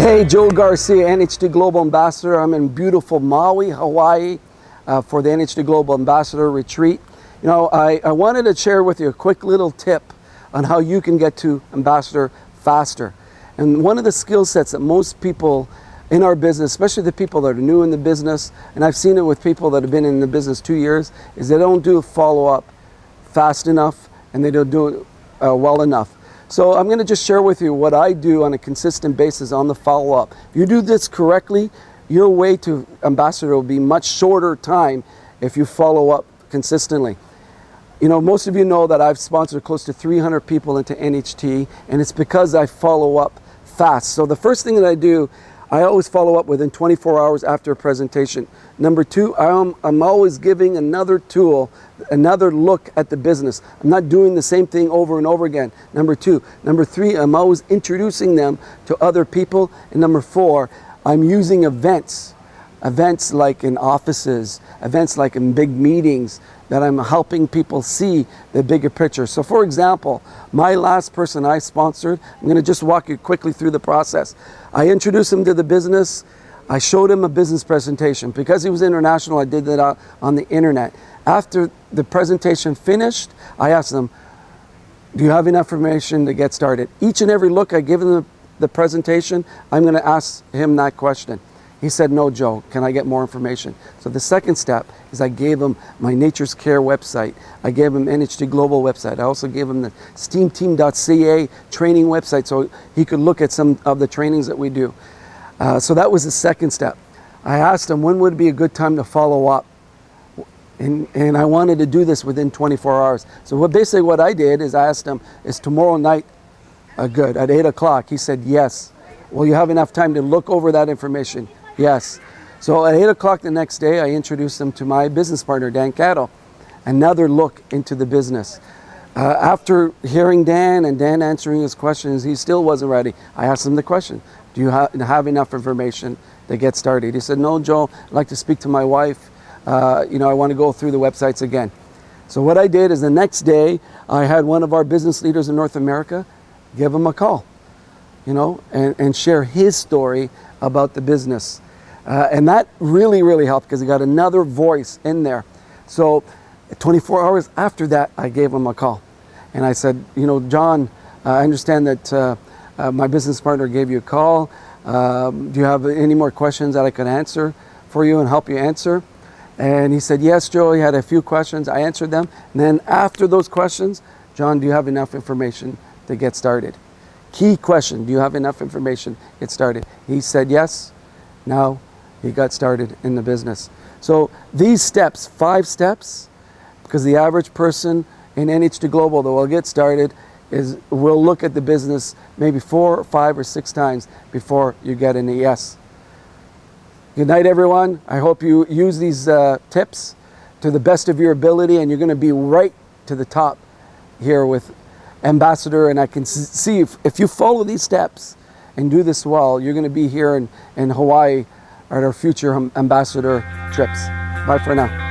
Hey, Joe Garcia, NH2 Global Ambassador. I'm in beautiful Maui, Hawaii, for the NH2 Global Ambassador Retreat. You know, I wanted to share with you a quick little tip on how you can get to Ambassador faster. And one of the skill sets that most people in our business, especially the people that are new in the business, and I've seen it with people that have been in the business 2 years, is they don't do follow-up fast enough and they don't do it well enough. So I'm going to just share with you what I do on a consistent basis on the follow-up. If you do this correctly, your way to Ambassador will be much shorter time if you follow up consistently. You know, most of you know that I've sponsored close to 300 people into NHT, and it's because I follow up fast. So the first thing that I do, I always follow up within 24 hours after a presentation. Number two, I'm always giving another tool, another look at the business. I'm not doing the same thing over and over again. Number two. Number three, I'm always introducing them to other people. And number four, I'm using events like in offices, events like in big meetings, that I'm helping people see the bigger picture. So for example, my last person I sponsored, I'm gonna just walk you quickly through the process. I introduced him to the business. I showed him a business presentation. Because he was international, I did that on the internet. After the presentation finished, I asked them, do you have enough information to get started? Each and every look I give him the presentation, I'm gonna ask him that question. He said, no, Joe, can I get more information? So the second step is I gave him my Nature's Care website. I gave him NH2 Global website. I also gave him the steamteam.ca training website so he could look at some of the trainings that we do. So that was the second step. I asked him when would be a good time to follow up. And I wanted to do this within 24 hours. So basically what I did is I asked him, is tomorrow night good, at 8 o'clock? He said, yes. Will you have enough time to look over that information? Yes. So at 8 o'clock the next day, I introduced him to my business partner, Dan Catto. Another look into the business. After hearing Dan and Dan answering his questions, he still wasn't ready. I asked him the question, do you have enough information to get started? He said, no, Joe, I'd like to speak to my wife. You know, I want to go through the websites again. So what I did is the next day, I had one of our business leaders in North America give him a call, you know, and share his story about the business. And that really, really helped because he got another voice in there. So 24 hours after that, I gave him a call. And I said, you know, John, I understand that my business partner gave you a call. Do you have any more questions that I could answer for you and help you answer? And he said, yes, Joe, he had a few questions. I answered them. And then after those questions, John, do you have enough information to get started? Key question, do you have enough information to get started? He said yes. Now he got started in the business. So these steps, 5 steps, because the average person in NH2 Global that will get started will look at the business maybe 4, 5, or 6 times before you get an yes. Good night, everyone. I hope you use these tips to the best of your ability, and you're going to be right to the top here with Ambassador. And I can see if you follow these steps and do this well, you're going to be here in Hawaii at our future Ambassador trips. Bye for now.